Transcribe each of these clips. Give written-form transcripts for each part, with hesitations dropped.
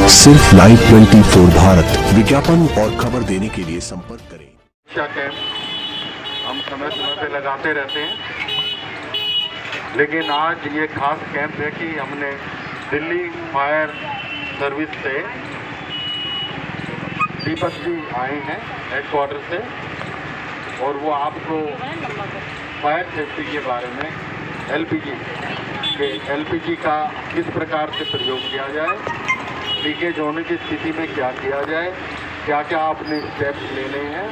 सिर्फ लाइव 24 भारत। विज्ञापन और खबर देने के लिए संपर्क करें। सुरक्षा कैंप हम समय समय पे लगाते रहते हैं, लेकिन आज ये खास कैंप है कि हमने दिल्ली फायर सर्विस से दीपक जी आए हैं हेडक्वार्टर से, और वो आपको फायर सेफ्टी के बारे में एलपीजी का किस प्रकार से प्रयोग किया जाए, लीकेज होने की स्थिति में क्या किया जाए, क्या क्या आपने स्टेप्स लेने हैं,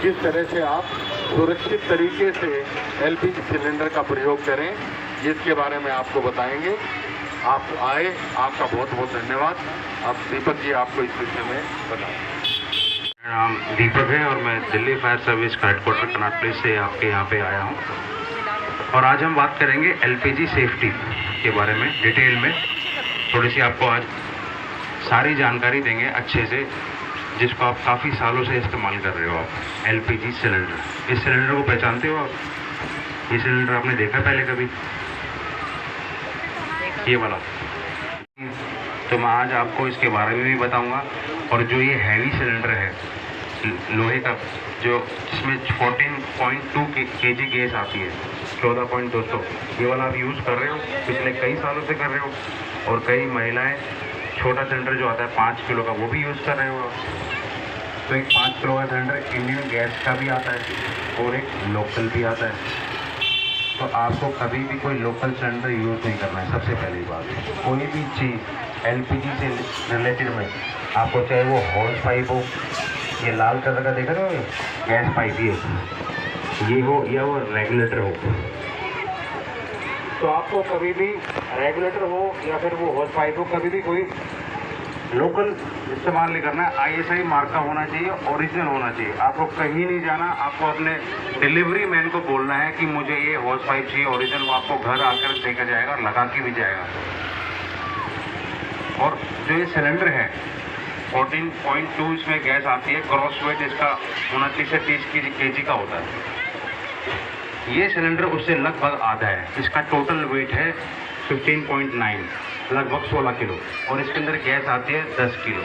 किस तरह से आप सुरक्षित तरीके से एलपीजी सिलेंडर का प्रयोग करें, जिसके बारे में आपको बताएंगे। आप आए, आपका बहुत बहुत धन्यवाद। अब दीपक जी आपको इस विषय में बताएं। मेरा नाम दीपक है और मैं दिल्ली फायर सर्विस का हेडक्वार्टर कनॉट प्लेस से आपके यहाँ पे आया हूँ, और आज हम बात करेंगे एलपीजी सेफ्टी के बारे में डिटेल में। थोड़ी सी आपको आज सारी जानकारी देंगे अच्छे से, जिसको आप काफ़ी सालों से इस्तेमाल कर रहे हो। आप एलपीजी सिलेंडर, इस सिलेंडर को पहचानते हो आप? ये सिलेंडर आपने देखा पहले कभी? ये वाला। तो मैं आज आपको इसके बारे में भी बताऊंगा। और जो ये हैवी सिलेंडर है लोहे का, जो जिसमें 14.2 kg गैस आती है, 14.200, ये वाला आप यूज़ कर रहे हो, पिछले कई सालों से कर रहे हो। और कई महिलाएं छोटा सिलेंडर जो आता है 5 किलो का, वो भी यूज़ कर रहे हो। तो एक 5 किलो का सिलेंडर इंडियन गैस का भी आता है और एक लोकल भी आता है। तो आपको कभी भी कोई लोकल सिलेंडर यूज़ नहीं करना है। सबसे पहली बात, कोई भी चीज़ एलपीजी से रिलेटेड में आपको, चाहे वो हॉर्स पाइप हो, ये लाल कलर का देखा था गैस पाइप, ये हो, या वो रेगुलेटर हो, तो आपको कभी भी रेगुलेटर हो या फिर वो हॉर्स पाइप हो, कभी भी कोई लोकल इस्तेमाल नहीं करना है। ISI मार्क का होना चाहिए, ओरिजिनल होना चाहिए। आपको कहीं नहीं जाना, आपको अपने डिलीवरी मैन को बोलना है कि मुझे ये हॉर्स पाइप चाहिए ओरिजिनल, वो आपको घर आकर देकर जाएगा, लगा के भी जाएगा। और जो ये सिलेंडर है 14.2 इसमें गैस आती है, क्रॉस वेट इसका 29 से 30 kg का होता है। ये सिलेंडर उससे लगभग आधा है। इसका टोटल वेट है 15.9, लगभग 16 किलो, और इसके अंदर गैस आती है 10 किलो।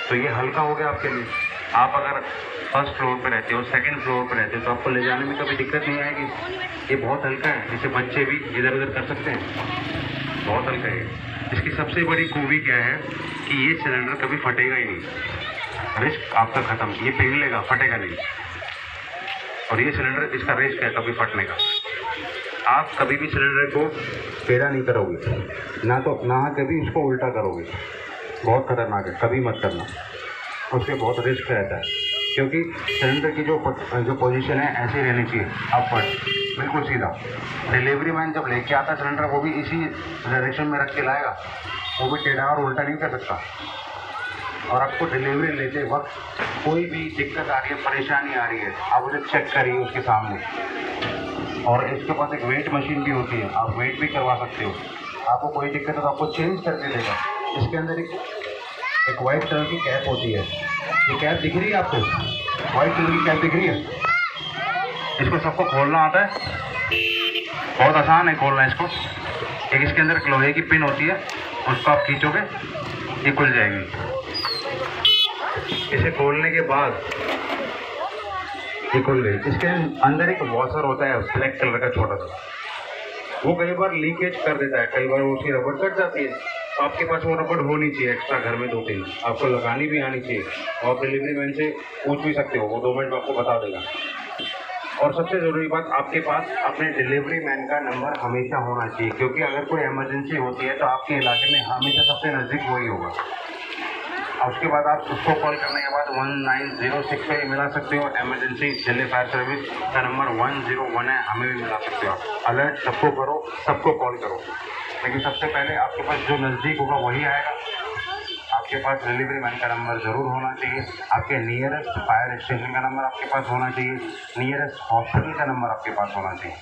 तो ये हल्का हो गया आपके लिए। आप अगर फर्स्ट फ्लोर पे रहते हो, सेकंड फ्लोर पे रहते हो, तो आपको ले जाने में कभी दिक्कत नहीं आएगी। ये बहुत हल्का है, जिसे बच्चे भी इधर उधर कर सकते हैं, बहुत हल्का है। इसकी सबसे बड़ी खूबी क्या है कि ये सिलेंडर कभी फटेगा ही नहीं। रिस्क आपका ख़त्म, ये पिघलेगा, फटेगा नहीं। और ये सिलेंडर, इसका रिस्क है कभी फटने का। आप कभी भी सिलेंडर को टेढ़ा नहीं करोगे, ना कभी उसको उल्टा करोगे, बहुत खतरनाक है, कभी मत करना। उससे बहुत रिस्क रहता है, क्योंकि सिलेंडर की जो पोजीशन है ऐसी रहनी चाहिए, अपवर्ड, बिल्कुल सीधा। डिलीवरी मैन जब लेके आता है सिलेंडर, वो भी इसी डायरेक्शन में रख के लाएगा, वो भी टेढ़ा और उल्टा नहीं कर सकता। और आपको डिलीवरी लेते वक्त कोई भी दिक्कत आ रही है, परेशानी आ रही है, आप उसे चेक करिए उसके सामने। और इसके पास एक वेट मशीन भी होती है, आप वेट भी करवा सकते हो। आपको कोई दिक्कत है तो आपको चेंज करके देगा। इसके अंदर एक वाइट कलर की कैप होती है। ये कैप दिख रही है आपको? वाइट कलर की कैप दिख रही है? इसको सबको खोलना आता है, बहुत आसान है खोलना इसको। एक इसके अंदर एक लोहे की पिन होती है, उसको आप खींचोगे, ये खुल जाएगी। इसे खोलने के बाद ये खुल गई। इसके अंदर एक वॉशर होता है ब्लैक कलर का छोटा सा, वो कई बार लीकेज कर देता है, कई बार उसकी रबड़ कट जाती है। तो आपके पास वो रबड़ होनी चाहिए एक्स्ट्रा, घर में 2-3 आपको लगानी भी आनी चाहिए। और डिलीवरी मैन से पूछ भी सकते हो, वो 2 मिनट में आपको बता देगा। और सबसे ज़रूरी बात, आपके पास अपने डिलीवरी मैन का नंबर हमेशा होना चाहिए, क्योंकि अगर कोई इमरजेंसी होती है तो आपके इलाके में हमेशा सबसे नज़दीक वही होगा। और उसके बाद आप उसको कॉल करने के बाद 1906 पे मिला सकते हो। इमरजेंसी दिल्ली फायर सर्विस का नंबर 101 है, हमें भी मिला सकते हो आप। अलर्ट सबको करो, सबको कॉल करो, लेकिन सबसे पहले आपके पास जो नज़दीक होगा वही आएगा। आपके पास डिलीवरी मैन का नंबर ज़रूर होना चाहिए, आपके नियरेस्ट फायर स्टेशन का नंबर आपके पास होना चाहिए, नियरेस्ट हॉस्पिटल का नंबर आपके पास होना चाहिए,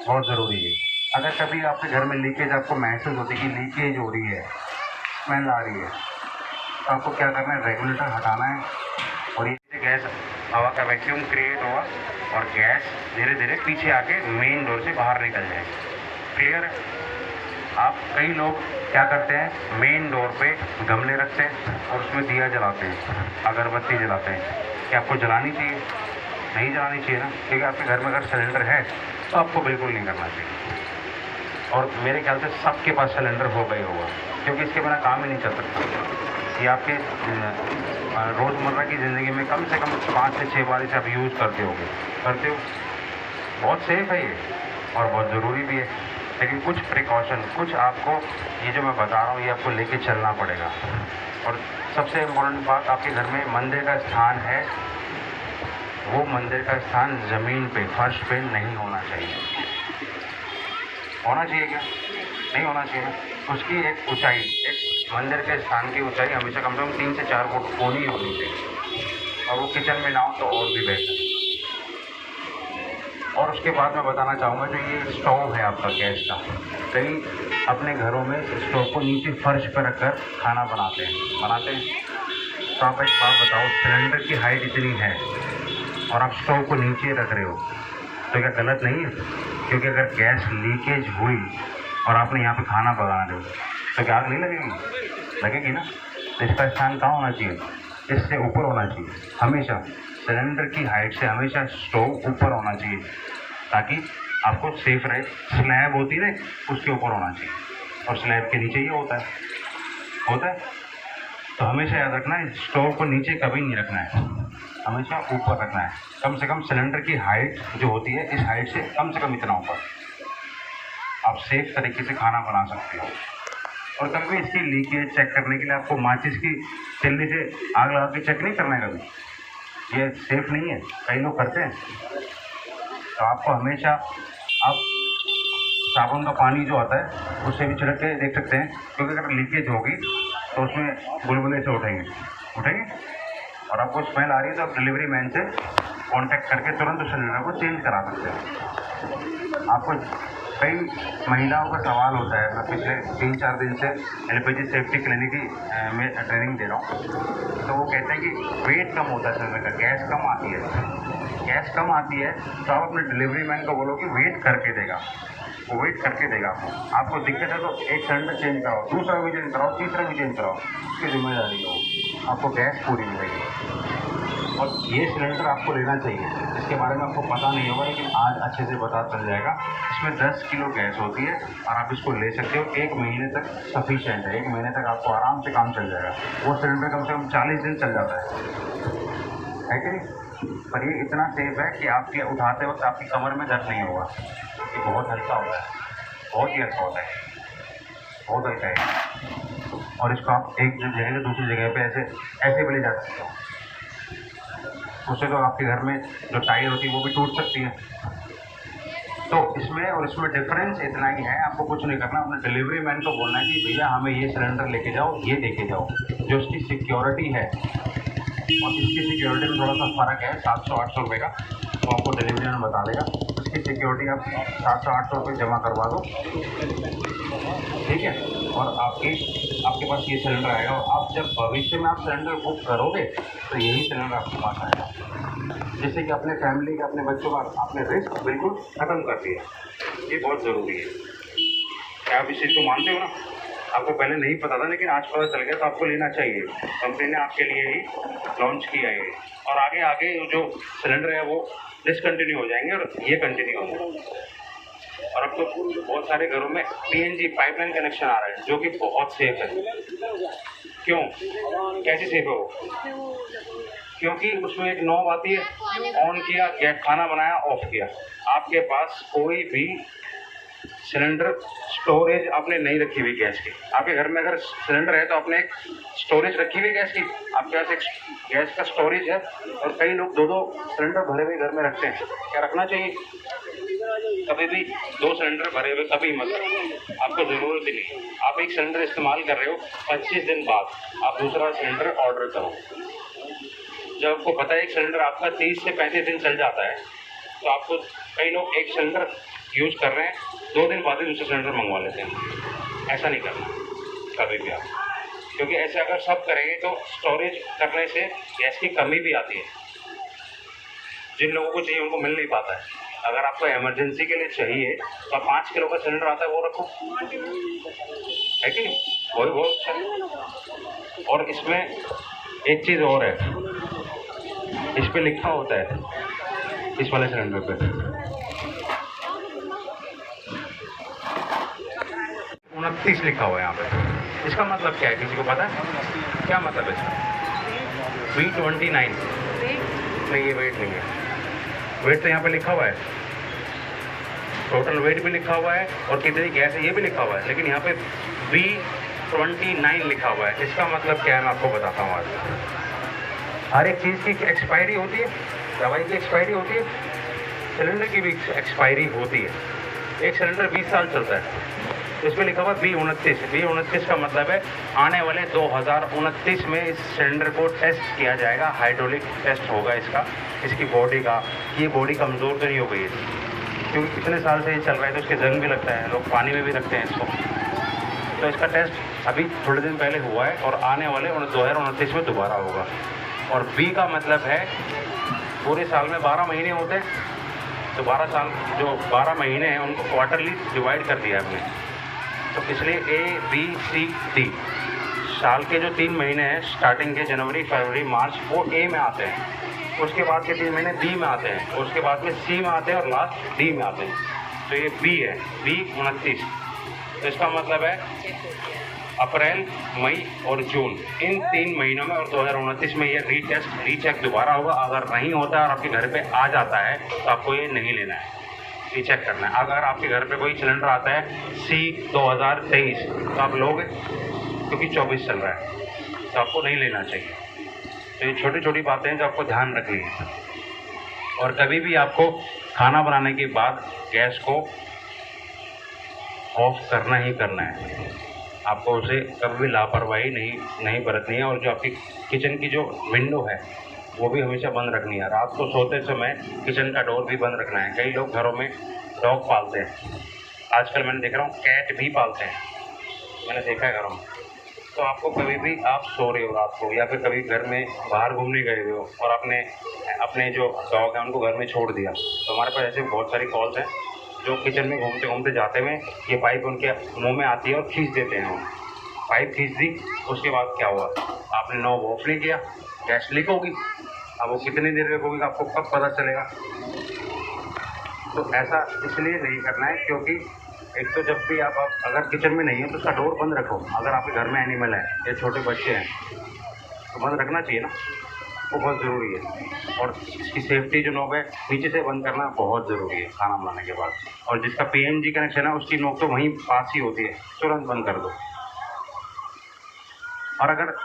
बहुत ज़रूरी है। अगर कभी आपके घर में लीकेज आपको महसूस होती है कि लीकेज हो रही है, स्मेल आ रही है, तो आपको क्या करना है, रेगुलेटर हटाना है, और ये गैस हवा का वैक्यूम क्रिएट होगा और गैस धीरे धीरे पीछे आके मेन डोर से बाहर निकल जाएगी। क्लियर है? आप कई लोग क्या करते हैं, मेन डोर पे गमले रखते हैं और उसमें दिया जलाते हैं, अगरबत्ती जलाते हैं। क्या आपको जलानी चाहिए? नहीं जलानी चाहिए ना, क्योंकि आपके घर में अगर सिलेंडर है तो आपको बिल्कुल नहीं करना चाहिए। और मेरे ख्याल से सबके पास सिलेंडर होगा ही होगा, क्योंकि इसके बिना काम ही नहीं चल सकता। ये आपके रोज़मर्रा की ज़िंदगी में कम से कम 5 से 6 बार इसे आप यूज़ करते हो। बहुत सेफ़ है ये और बहुत ज़रूरी भी है, लेकिन कुछ प्रिकॉशन, कुछ आपको ये जो मैं बता रहा हूँ ये आपको लेके चलना पड़ेगा। और सबसे इम्पोर्टेंट बात, आपके घर में मंदिर का स्थान है, वो मंदिर का स्थान ज़मीन पे, फर्श पे नहीं होना चाहिए। होना चाहिए क्या? नहीं होना चाहिए ना। उसकी एक ऊंचाई, एक मंदिर के स्थान की ऊंचाई हमेशा कम से कम 3 से 4 फुट होनी चाहिए, और वो किचन में ना हो तो और भी बेहतर। और उसके बाद मैं बताना चाहूँगा, जो ये स्टोव है आपका गैस का, कई अपने घरों में स्टोव को नीचे फर्श पर रखकर खाना बनाते हैं। तो आप एक बात बताओ, सिलेंडर की हाइट इतनी है और आप स्टोव को नीचे रख रहे हो, तो क्या गलत नहीं है? क्योंकि अगर गैस लीकेज हुई और आपने यहाँ पे खाना पका रहे हो तो क्या आग नहीं लगेगी? लगेगी ना। तो इसका स्थान कहाँ होना चाहिए? इससे ऊपर होना चाहिए। हमेशा सिलेंडर की हाइट से हमेशा स्टोव ऊपर होना चाहिए, ताकि आपको सेफ रहे। स्लैब होती है उसके ऊपर होना चाहिए, और स्लैब के नीचे ये होता है। तो हमेशा याद रखना है, स्टोव को नीचे कभी नहीं रखना है, हमेशा ऊपर रखना है। कम से कम सिलेंडर की हाइट जो होती है, इस हाइट से कम से कम इतना ऊपर, आप सेफ तरीके से खाना बना सकते हो। और कभी इसकी लीकेज चेक करने के लिए आपको माचिस की तिल्ली से आग लगा के चेक नहीं करना है कभी, ये सेफ नहीं है। कई लोग करते हैं। तो आपको हमेशा, आप साबुन का पानी जो आता है उससे भी छिड़क के देख सकते हैं, क्योंकि अगर लीकेज होगी तो उसमें बुलबुले से उठेंगे और आपको स्मेल आ रही है तो आप डिलीवरी मैन से कांटेक्ट करके तुरंत उस सिलेंडर को चेंज करा सकते हैं। आपको कई महिलाओं का सवाल होता है, मैं पिछले 3-4 दिन से LPG सेफ्टी क्लिनिक की में ट्रेनिंग दे रहा हूँ, तो वो कहते हैं कि वेट कम होता है सिलेंडर का, गैस कम आती है। तो आप अपने डिलीवरी मैन को बोलो कि वेट करके देगा, वो वेट करके देगा। आपको दिक्कत है तो एक सिलेंडर चेंज कराओ, दूसरा भी चेंज कराओ, तीसरा भी चेंज कराओ, उसकी जिम्मेदारी हो, आपको गैस पूरी मिलेगी। और ये सिलेंडर आपको लेना चाहिए, इसके बारे में आपको पता नहीं होगा, लेकिन आज अच्छे से पता चल जाएगा। इसमें 10 किलो गैस होती है और आप इसको ले सकते हो। 1 महीने तक सफिशिएंट है, 1 महीने तक आपको आराम से काम चल जाएगा। वो सिलेंडर कम से कम 40 दिन चल जाता है कि नहीं? पर ये इतना सेफ है कि आपके उठाते वक्त आपकी कमर में दर्द नहीं होगा। ये बहुत हल्का होता है, बहुत ही हल्का होता है, बहुत हल्का है। और इसको आप एक जगह से दूसरी जगह पे ऐसे भी ले जा सकते हो। उससे तो आपके घर में जो टायर होती है वो भी टूट सकती है। तो इसमें और इसमें डिफरेंस इतना ही है, आपको कुछ नहीं करना, अपने डिलीवरी मैन को बोलना है कि भैया हमें ये सिलेंडर लेके जाओ, ये लेके जाओ। जो उसकी सिक्योरिटी है और इसकी सिक्योरिटी में थोड़ा सा फ़र्क है, 700-800 रुपये का, तो आपको डिलीवरी मैन बता देगा। उसकी सिक्योरिटी आप 700-800 रुपये जमा करवा दो, ठीक है, और आपके पास ये सिलेंडर आएगा। और आप जब भविष्य में आप सिलेंडर बुक करोगे तो यही सिलेंडर आपके पास आएगा, जिससे कि अपने फैमिली का, अपने बच्चों का आपने रिस्क बिल्कुल ख़त्म कर दिया। ये बहुत ज़रूरी है। क्या आप इस चीज़ को मानते हो ना? आपको पहले नहीं पता था, लेकिन आज पता चल गया, तो आपको लेना चाहिए। कंपनी ने आपके लिए ही लॉन्च किया है, और आगे जो सिलेंडर है वो डिसकंटिन्यू हो जाएंगे और ये कंटिन्यू होंगे। और अब तो बहुत सारे घरों में PNG पाइपलाइन कनेक्शन आ रहा है, जो कि बहुत सेफ है। क्यों? कैसे सेफ है वो? क्योंकि उसमें एक नॉब आती है, ऑन किया, गैस खाना बनाया, ऑफ किया। आपके पास कोई भी सिलेंडर स्टोरेज आपने नहीं रखी हुई गैस की। आपके घर में अगर सिलेंडर है तो आपने एक स्टोरेज रखी हुई गैस की, आपके पास एक गैस का स्टोरेज है। और कई लोग 2-2 सिलेंडर भरे हुए घर में रखते हैं। क्या रखना चाहिए? कभी भी 2 सिलेंडर भरे हुए कभी मत रखो, आपको ज़रूरत ही नहीं। आप एक सिलेंडर इस्तेमाल कर रहे हो, 25 दिन बाद आप दूसरा सिलेंडर ऑर्डर करो। जब आपको पता है एक सिलेंडर आपका 30 से 35 दिन चल जाता है, तो आपको, कई लोग एक सिलेंडर यूज़ कर रहे हैं, 2 दिन बाद ही दूसरा सिलेंडर मंगवा लेते हैं। ऐसा नहीं करना कभी भी आप, क्योंकि ऐसे अगर सब करेंगे तो स्टोरेज करने से गैस की कमी भी आती है। जिन लोगों को चाहिए उनको मिल नहीं पाता है। अगर आपको इमरजेंसी के लिए चाहिए तो 5 किलो का सिलेंडर आता है वो रखो, है कि नहीं, वही बहुत अच्छा है। और इसमें एक चीज़ और है, इस पे लिखा होता है, इस वाले सिलेंडर पे 29 लिखा हुआ है यहाँ पे। इसका मतलब क्या है, किसी को पता है क्या मतलब है इसका? V29 नहीं, ये वेट नहीं है, वेट तो यहाँ पे लिखा हुआ है, टोटल वेट भी लिखा हुआ है और कितनी गैस है ये भी लिखा हुआ है, लेकिन यहाँ पे V29 लिखा हुआ है। इसका मतलब क्या है मैं आपको बताता हूँ आज। हर एक चीज़ की एक्सपायरी होती है, दवाई की एक्सपायरी होती है, सिलेंडर की भी एक्सपायरी होती है। एक सिलेंडर 20 साल चलता है, इसमें लिखा हुआ V29। V29 का मतलब है आने वाले 2029 में इस सिलेंडर को टेस्ट किया जाएगा, हाइड्रोलिक टेस्ट होगा इसका, इसकी बॉडी का, ये बॉडी कमज़ोर तो नहीं हो गई है, क्योंकि कितने साल से ये चल रहा है तो इसके जंग भी लगता है, लोग पानी में भी रखते हैं इसको। तो इसका टेस्ट अभी थोड़े दिन पहले हुआ है और आने वाले 2029 में दोबारा होगा। और बी का मतलब है पूरे साल में 12 महीने होते हैं, तो 12 साल जो 12 महीने हैं उनको क्वार्टरली डिवाइड कर दिया हमने, तो इसलिए A, B, C, D साल के जो 3 महीने हैं स्टार्टिंग के जनवरी, फरवरी, मार्च, वो A में आते हैं, उसके बाद के 3 महीने B में आते हैं, उसके बाद में C में आते हैं और लास्ट D में आते हैं। तो ये B है, V29। तो इसका मतलब है अप्रैल, मई और जून, इन 3 महीनों में और 2029 में ये रीटेस्ट, रीचेक दोबारा होगा। अगर नहीं होता है और आपके घर पे आ जाता है तो आपको ये नहीं लेना है, रीचेक करना है। अगर आपके घर पे कोई सिलेंडर आता है C 2023 तो आप लोगे, क्योंकि 24 चल रहा है, तो आपको नहीं लेना चाहिए। तो ये छोटी छोटी बातें हैं जो आपको ध्यान रखनी है। और कभी भी आपको खाना बनाने के बाद गैस को ऑफ करना ही करना है, आपको उसे कभी भी लापरवाही नहीं बरतनी है। और जो आपकी किचन की जो विंडो है वो भी हमेशा बंद रखनी है। रात को सोते समय किचन का डोर भी बंद रखना है। कई लोग घरों में डॉग पालते हैं, आजकल मैंने देख रहा हूँ कैट भी पालते हैं, मैंने देखा है घरों में। तो आपको कभी भी आप सो रहे हो रात को या फिर कभी घर में बाहर घूमने गए हुए हो और आपने अपने जो डॉग हैं उनको घर में छोड़ दिया, तो हमारे पास ऐसे बहुत सारी कॉल्स हैं जो किचन में घूमते घूमते जाते हुए ये पाइप उनके मुंह में आती है और खींच देते हैं। पाइप खींच दी, उसके बाद क्या हुआ, आपने नॉब ऑफ नहीं किया, गैस लीक होगी। अब वो कितनी देर में होगी आपको कब पता चलेगा? तो ऐसा इसलिए नहीं करना है क्योंकि एक तो जब भी आप अगर किचन में नहीं है तो उसका डोर बंद रखो। अगर आपके घर में एनिमल है या छोटे बच्चे हैं तो बंद रखना चाहिए ना, वो बहुत ज़रूरी है। और इसकी सेफ्टी जो नॉब है नीचे से बंद करना बहुत ज़रूरी है खाना बनाने के बाद। और जिसका PNG कनेक्शन है उसकी नॉब तो वहीं पास ही होती है, तुरंत बंद कर दो। और अगर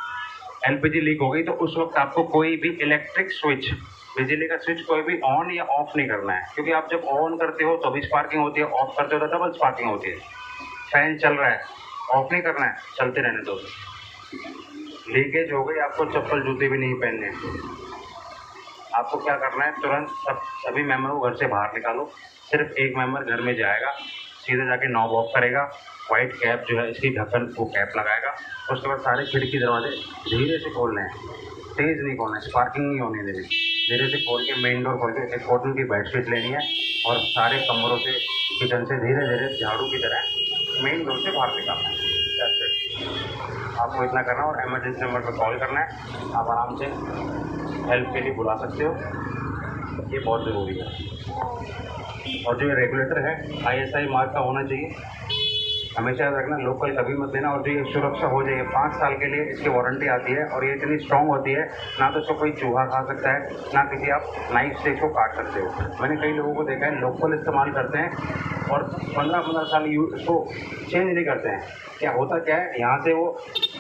LPG लीक हो गई तो उस वक्त आपको कोई भी इलेक्ट्रिक स्विच, बिजली का स्विच कोई भी ऑन या ऑफ नहीं करना है, क्योंकि आप जब ऑन करते हो तो भी स्पार्किंग होती है, ऑफ करते हो तो डबल स्पार्किंग होती है। फैन चल रहा है, ऑफ नहीं करना है, चलते रहने दो। लीकेज हो गई, आपको चप्पल जूते भी नहीं पहनने। आपको क्या करना है, तुरंत सभी मेंबर को घर से बाहर निकालो। सिर्फ एक मेंबर घर में जाएगा, सीधे जाके नॉब ऑफ करेगा, वाइट कैप जो है इसकी ढक्कन वो कैप लगाएगा। उसके बाद सारे खिड़की दरवाजे धीरे से खोलने हैं, तेज़ नहीं खोलना है, स्पार्किंग नहीं होने देनी। धीरे से खोल के मेन डोर खोल के एक कॉटन की बेडशीट लेनी है और सारे कमरों से किचन से धीरे धीरे झाड़ू की तरह मेन डोर से बाहर निकालना है। आपको इतना करना है और इमरजेंसी नंबर पर कॉल करना है। आप आराम से हेल्प के लिए बुला सकते हो, ये बहुत ज़रूरी है। और जो ये रेगुलेटर है ISI मार्क का होना चाहिए, हमेशा याद रखना, लोकल कभी मत लेना। और जो ये सुरक्षा हो जाए, 5 साल के लिए इसकी वारंटी आती है और ये इतनी स्ट्रॉन्ग होती है, ना तो इसको कोई चूहा खा सकता है, ना किसी आप नाइफ से इसको काट सकते हो। मैंने कई लोगों को देखा है लोकल इस्तेमाल करते हैं और 15-15 साल इसको चेंज नहीं करते हैं। क्या होता क्या है, यहाँ से वो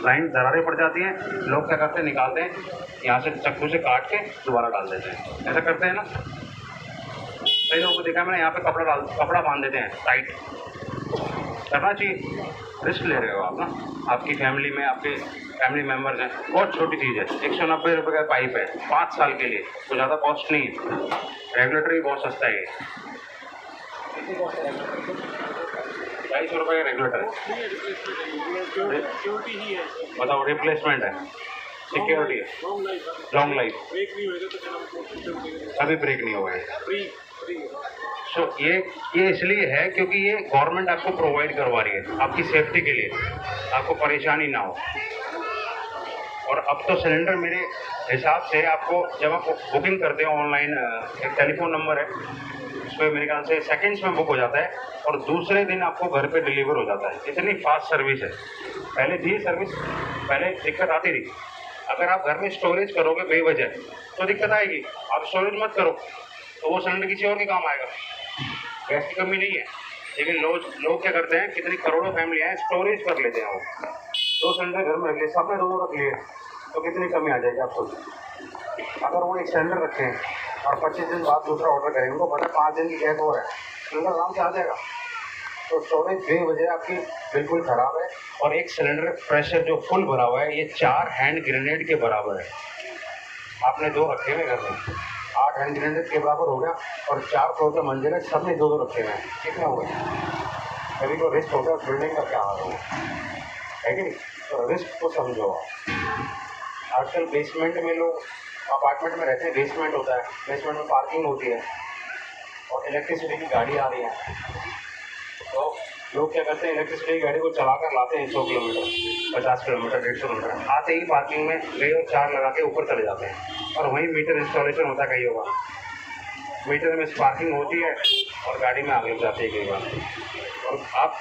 लाइन दरारें पड़ जाती हैं, लोग क्या करते हैं, निकालते हैं, यहाँ से चक्कू से काट के दोबारा डाल देते हैं। ऐसा करते हैं ना, कई लोगों को देखा मैंने, यहाँ पे कपड़ा बांध देते हैं टाइट। करना चाहिए, रिस्क ले रहे हो आप ना, आपकी फैमिली में आपके फैमिली मेम्बर्स हैं। बहुत छोटी चीज़ है, 190 रुपये का पाइप है 5 साल के लिए, तो ज़्यादा कॉस्ट नहीं है। रेगुलेटर भी बहुत सस्ता है, 250 रुपये का रेगुलेटर है। बताओ, रिप्लेसमेंट है, सिक्योरिटी है, लॉन्ग लाइफ, कभी ब्रेक नहीं होगा, सो ये इसलिए है क्योंकि ये गवर्नमेंट आपको प्रोवाइड करवा रही है आपकी सेफ्टी के लिए, आपको परेशानी ना हो। और अब तो सिलेंडर मेरे हिसाब से आपको जब आप बुकिंग करते हो ऑनलाइन, एक टेलीफोन नंबर है उस पर मेरे ख्याल से सेकंड्स में बुक हो जाता है और दूसरे दिन आपको घर पे डिलीवर हो जाता है। इतनी फास्ट सर्विस है। पहले थी सर्विस, पहले दिक्कत आती थी। अगर आप घर में स्टोरेज करोगे बेवजह तो दिक्कत आएगी। आप स्टोरेज मत करो तो वो सिलेंडर किसी और के काम आएगा। गैस की कमी नहीं है, लेकिन लोग क्या करते हैं, कितनी करोड़ों फैमिलियाँ हैं स्टोरेज कर लेते हैं। वो 2 सिलेंडर घर में रख लिए, सबने 2 रख लिए तो कितनी कमी आ जाएगी आपको। अगर वो एक सिलेंडर रखें और 25 दिन बाद दूसरा ऑर्डर करेंगे, उनको पता है 5 दिन की गैस हो रहा है, सिलेंडर आराम से आ जाएगा। तो स्टोरेज बेवजह आपकी बिल्कुल ख़राब है। और एक सिलेंडर प्रेशर जो फुल भरा हुआ है, ये 4 हैंड ग्रेनेड के बराबर है। आपने 2 रखे हुए घर में, 8 हैंड ग्रेनेड के बराबर हो गया। और 4 फ्लोर का मंजिल है, सब ने 2 रखे हुए हैं, कितने हो गए। कभी को रिस्क होगा, बिल्डिंग का क्या हाल होगा, है कि नहीं। तो रिस्क को समझो आप। आजकल बेसमेंट में लोग अपार्टमेंट में रहते हैं, बेसमेंट होता है, बेसमेंट में पार्किंग होती है और इलेक्ट्रिसिटी की गाड़ी आ रही है। तो लोग क्या करते हैं, इलेक्ट्रिसिटी की गाड़ी को चला कर लाते हैं 100 किलोमीटर, 50 किलोमीटर, 150 किलोमीटर, आते ही पार्किंग में गए और 4 लगा के ऊपर चले जाते हैं। और वहीं मीटर इंस्टॉलेशन होता है कई बार, मीटर में स्पार्किंग होती है और गाड़ी में आग लग जाती है कई बार। और आप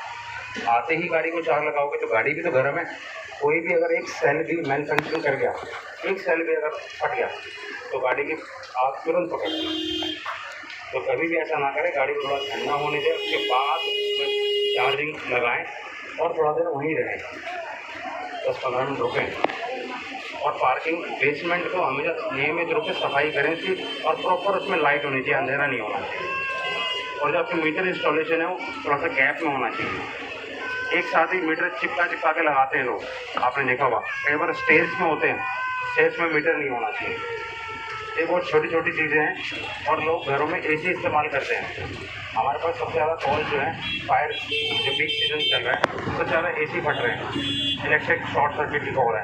आते ही गाड़ी को 4 लगाओगे तो गाड़ी भी तो गर्म है। कोई भी अगर एक सेल भी मैन्युफैक्चरिंग कर गया, एक सेल भी अगर फट गया तो गाड़ी की आग तुरंत पकड़ती। तो कभी भी ऐसा ना करें, गाड़ी थोड़ा ठंडा होने दें, उसके बाद चार्जिंग लगाएं और थोड़ा देर वहीं रहें, 10-15 मिनट रुकें। और पार्किंग बेसमेंट को हमेशा नियमित रूप से सफाई करें उसकी, और प्रॉपर उसमें लाइट होनी चाहिए, अंधेरा नहीं होना चाहिए। और जो आपकी मीटर इंस्टॉलेशन है वो थोड़ा सा गैप में होना चाहिए। एक साथ ही मीटर चिपका के लगाते हैं लोग, आपने देखा होगा कई बार स्टेज में होते हैं, स्टेज में मीटर नहीं होना चाहिए। ये बहुत छोटी छोटी चीज़ें हैं। और लोग घरों में एसी इस्तेमाल करते हैं। हमारे पास सबसे ज़्यादा कॉल जो है, फायर जो पीक सीजन चल रहा है, सबसे ज़्यादा एसी फट रहे हैं, इलेक्ट्रिक शॉर्ट सर्किट की कॉल है,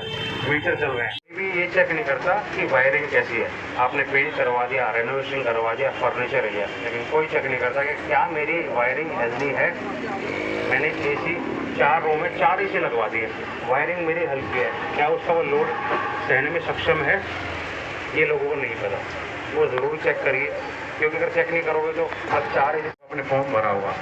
मीटर चल रहे हैं। भी ये चेक नहीं करता कि वायरिंग कैसी है। आपने पेंट करवा दिया, रेनोवेशन करवा दिया, फर्नीचर लिया, लेकिन कोई चेक नहीं करता कि क्या मेरी वायरिंग हेल्दी है। मैंने एसी 4 रूम में 4 एसी लगवा दिए, वायरिंग मेरी हल्की है, क्या उसका वो लोड सहने में सक्षम है, ये लोगों को नहीं पता। वो ज़रूर चेक करिए, क्योंकि अगर चेक नहीं करोगे तो अब 4 एसी अपने फॉर्म भरा हुआ,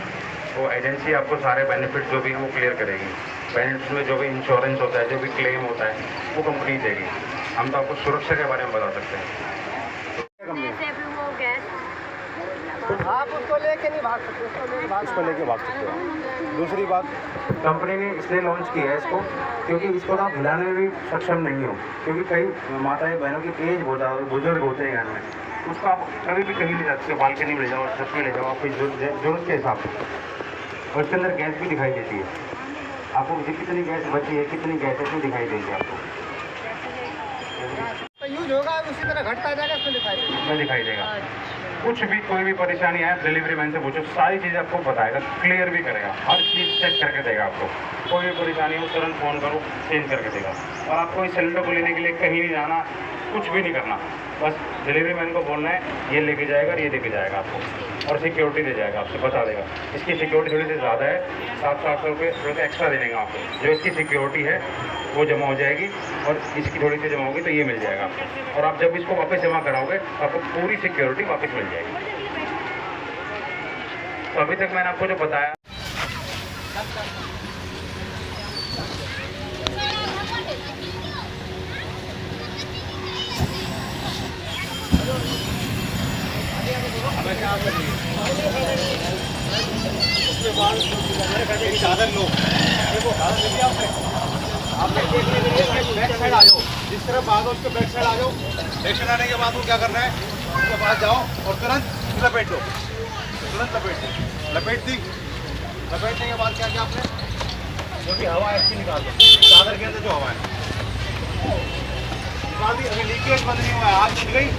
वो एजेंसी आपको सारे बेनिफिट जो भी हैं वो क्लियर करेगी। बेनिफिट में जो भी इंश्योरेंस होता है, जो भी क्लेम होता है, वो कंपनी देगी। हम तो आपको सुरक्षा के बारे में बता सकते हैं। जैसे अभी वो गैस आप उसको लेके नहीं भाग सकते, उसको लेके भाग सकते हो। दूसरी बात, कंपनी ने इसलिए लॉन्च किया है इसको, क्योंकि इसको आप हिलाने में भी सक्षम नहीं हो, क्योंकि कई माताएं बहनों की एज बहुत ज़्यादा, बुजुर्ग होते हैं घर में, उसको आप कभी भी कहीं ले जा सकते हो, बालकनी में ले जाओ, छत में ले जाओ, आपकी जरूरत के हिसाब से। और इसके अंदर गैस भी दिखाई देती है आपको, कितनी गैस बची है, कितनी गैस है, इसमें दिखाई देगी आपको। तो यूज होगा उसी तरह घटता जाएगा, इसमें दिखाई देगा। कुछ भी कोई भी परेशानी है, डिलीवरी मैन से पूछो, सारी चीज़ आपको बताएगा, क्लियर भी करेगा, हर चीज़ चेक करके देगा आपको। कोई भी परेशानी हो तुरंत फ़ोन करो, चेंज करके देगा। और आपको इस सिलेंडर को लेने के लिए कहीं नहीं जाना, कुछ भी नहीं करना, बस डिलीवरी मैन को बोलना है ये लेके जाएगा और ये लेके जाएगा आपको, और सिक्योरिटी दे जाएगा, आपसे बता देगा। इसकी सिक्योरिटी थोड़ी सी ज़्यादा है, 700-800 रुपये एक्स्ट्रा दे देंगे आपको। जो इसकी सिक्योरिटी है वो जमा हो जाएगी, और इसकी थोड़ी सी जमा होगी तो ये मिल जाएगा आपको। और आप जब इसको वापस जमा कराओगे तो आपको पूरी सिक्योरिटी वापस मिल जाएगी। तो अभी तक मैंने आपको जो बताया, चादर लो, देखो चादर लेके आपने देखने के लिए बैक साइड आ जाओ, जिस तरफ भागो उसके बैक साइड आ जाओ। बैक साइड आने के बाद वो क्या करना है, उसके पास जाओ और तुरंत लपेट दो, तुरंत लपेट दी। लपेटने के बाद क्या किया आपने, जो भी हवा है इसकी निकाल दो, चादर के अंदर जो हवा है निकाल दी। अभी लीकेज बंद नहीं हुआ है, आग छूट गई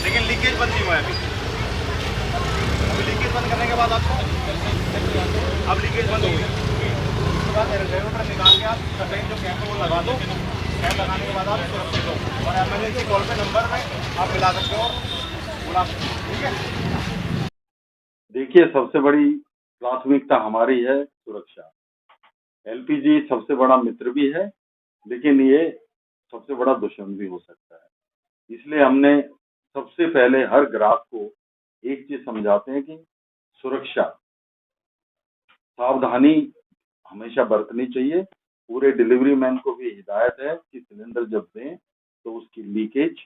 लेकिन लीकेज बंद नहीं हुआ है अभी। लीकेज बंद करने के बाद आपको, अब लीकेज बंद हो गई, उसके बाद रेगुलेटर निकाल के आप सफेद जो कैप है वो लगा दो। कैप लगाने के बाद आप सुरक्षित हो, और एमरजेंसी कॉल पे नंबर में आप मिला सकते हो, बोला, ठीक है। देखिए, सबसे बड़ी प्राथमिकता हमारी है सुरक्षा। एलपीजी सबसे बड़ा मित्र भी है, लेकिन ये सबसे बड़ा दुश्मन भी हो सकता है। इसलिए हमने सबसे पहले हर ग्राहक को एक चीज समझाते हैं कि सुरक्षा, सावधानी हमेशा बरतनी चाहिए। पूरे डिलीवरी मैन को भी हिदायत है कि सिलेंडर जब दें तो उसकी लीकेज,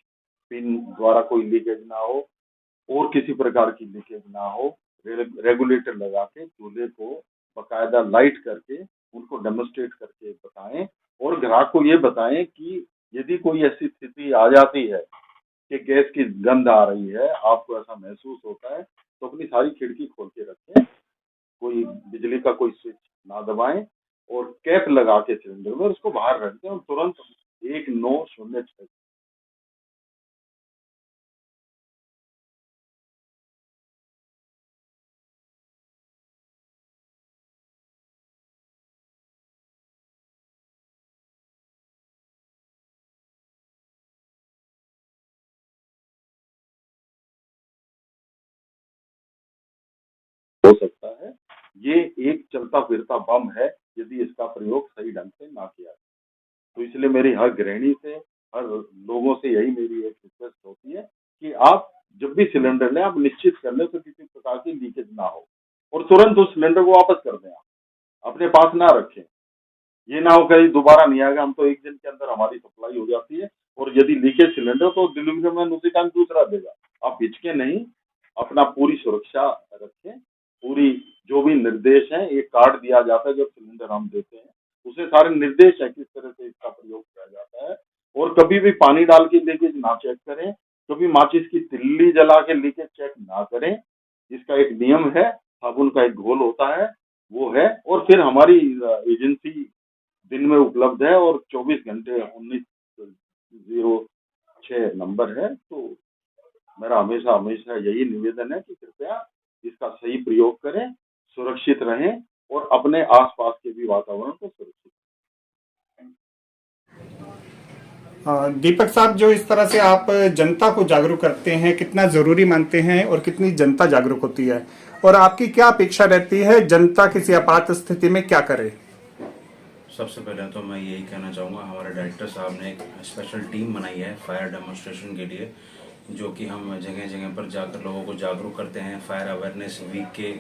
पिन द्वारा कोई लीकेज ना हो और किसी प्रकार की लीकेज ना हो, रेगुलेटर लगा के चूल्हे को बकायदा लाइट करके उनको डेमोस्ट्रेट करके बताएं और ग्राहक को ये बताएं कि यदि कोई ऐसी स्थिति आ जाती है कि गैस की गंध आ रही है, आपको ऐसा महसूस होता है, तो अपनी सारी खिड़की खोल के रखें, कोई बिजली का कोई स्विच ना दबाएं और कैप लगा के सिलेंडर में उसको बाहर रख दें और तुरंत 1906 हो सकता है। ये एक चलता फिरता बम है यदि इसका प्रयोग सही ढंग से ना किया जाए। तो इसलिए मेरी हर गृहिणी से, हर लोगों से यही मेरी एक रिक्वेस्ट होती है कि आप जब भी सिलेंडर लें, आप निश्चित कर लें तो किसी प्रकार की लीकेज ना हो और तुरंत उस सिलेंडर को वापस कर दें। आप अपने पास ना रखें, ये ना हो कहीं दोबारा नहीं आएगा। हम तो एक दिन के अंदर हमारी सप्लाई हो जाती है और यदि लीकेज सिलेंडर तो डिलीवरी मैन उसी टाइम दूसरा देगा। आप हिचके नहीं, अपना पूरी सुरक्षा रखें। पूरी जो भी निर्देश हैं, एक कार्ड दिया जाता है जब सिलेंडर हम देते हैं, उसमें सारे निर्देश है किस तरह से इसका प्रयोग किया जाता है। और कभी भी पानी डाल के लीकेज ना चेक करें, कभी माचिस की तिल्ली जला के लीकेज चेक ना करें। इसका एक नियम है, साबुन का एक घोल होता है, वो है। और फिर हमारी एजेंसी दिन में उपलब्ध है और 24 घंटे 1906 नंबर है। तो मेरा हमेशा हमेशा यही निवेदन है कि कृपया इसका सही प्रयोग करें, सुरक्षित रहें और अपने आसपास के भी वातावरण को सुरक्षित दीपक साहब, जो इस तरह से आप जनता को जागरूक करते हैं, कितना जरूरी मानते हैं और कितनी जनता जागरूक होती है, और आपकी क्या अपेक्षा रहती है जनता किसी आपात स्थिति में क्या करे? सबसे पहले तो मैं यही कहना चाहूँगा, हमारे डायरेक्टर साहब ने एक स्पेशल टीम बनाई है फायर डेमोन्स्ट्रेशन के लिए, जो कि हम जगह जगह पर जाकर लोगों को जागरूक करते हैं। फायर अवेयरनेस वीक के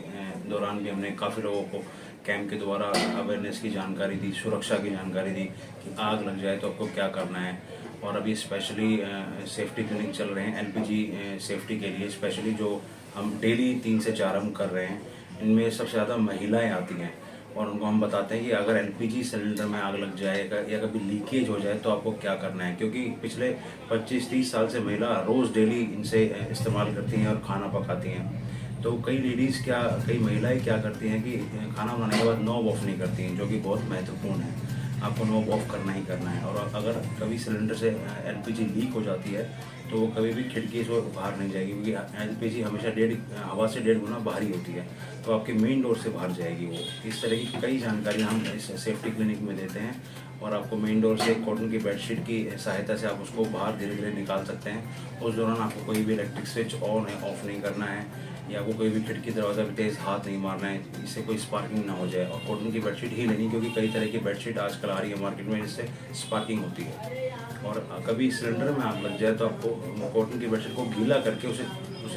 दौरान भी हमने काफ़ी लोगों को कैंप के द्वारा अवेयरनेस की जानकारी दी, सुरक्षा की जानकारी दी कि आग लग जाए तो आपको क्या करना है। और अभी स्पेशली सेफ्टी क्लिनिक चल रहे हैं एलपीजी सेफ्टी के लिए, स्पेशली जो हम डेली 3 से 4 हम कर रहे हैं। इनमें सबसे ज़्यादा महिलाएं आती हैं और उनको हम बताते हैं कि अगर एलपीजी सिलेंडर में आग लग जाए या कभी लीकेज हो जाए तो आपको क्या करना है, क्योंकि पिछले 25-30 साल से महिला रोज़ डेली इनसे इस्तेमाल करती हैं और खाना पकाती हैं। तो कई महिलाएं क्या करती हैं कि खाना बनाने के बाद नॉब ऑफ नहीं करती हैं, जो कि बहुत महत्वपूर्ण है। आपको नॉब ऑफ करना ही करना है। और अगर कभी सिलेंडर से एलपीजी लीक हो जाती है तो वो कभी भी खिड़की से बाहर नहीं जाएगी, क्योंकि एलपीजी हमेशा हवा से 1.5 गुना भारी होती है, तो आपके मेन डोर से बाहर जाएगी वो। इस तरह की कई जानकारी हम इस सेफ्टी क्लिनिक में देते हैं और आपको मेन डोर से कॉटन की बेडशीट की सहायता से आप उसको बाहर धीरे धीरे निकाल सकते हैं। उस दौरान आपको कोई भी इलेक्ट्रिक स्विच ऑन है ऑफ नहीं करना है, या आपको कोई भी खिड़की दरवाज़ा भी तेज़ हाथ नहीं मारना है, इससे कोई स्पार्किंग ना हो जाए। और कॉटन की बेडशीट ही लेनी, क्योंकि कई तरह की बेडशीट आजकल आ रही है मार्केट में जिससे स्पार्किंग होती है। और कभी सिलेंडर में आग लग जाए तो आपको कॉटन की बेडशीट को गीला करके उसे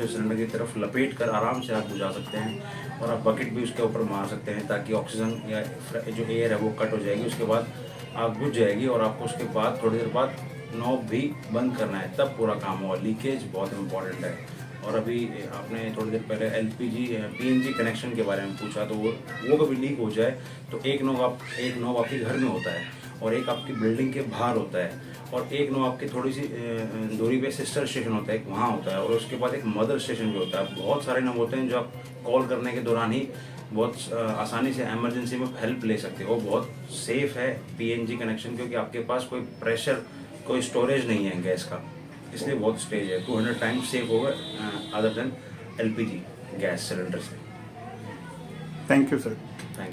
सिलेंडर की तरफ लपेट कर आराम से आग बुझा सकते हैं। और आप बकेट भी उसके ऊपर मार सकते हैं ताकि ऑक्सीजन या जो एयर है वो कट हो जाएगी, उसके बाद आग बुझ जाएगी। और आपको उसके बाद थोड़ी देर बाद नॉब भी बंद करना है, तब पूरा काम होगा। लीकेज बहुत इंपॉर्टेंट है। और अभी आपने थोड़ी देर पहले एलपीजी पीएनजी कनेक्शन के बारे में पूछा, तो वो कभी लीक हो जाए तो एक नॉब आपके घर में होता है और एक आपकी बिल्डिंग के बाहर होता है, और एक नॉब आपकी थोड़ी सी दूरी पे सिस्टर स्टेशन होता है, एक वहाँ होता है, और उसके बाद एक मदर स्टेशन भी होता है। बहुत सारे नॉब होते हैं जो आप कॉल करने के दौरान ही बहुत आसानी से इमरजेंसी में हेल्प ले सकते हो। बहुत सेफ है पीएनजी कनेक्शन, क्योंकि आपके पास कोई प्रेशर, कोई स्टोरेज नहीं है गैस का, इसलिए बहुत स्टेज है। 200 टाइम्स सेफ होगा other than LPG gas cylinder से। Thank you sir.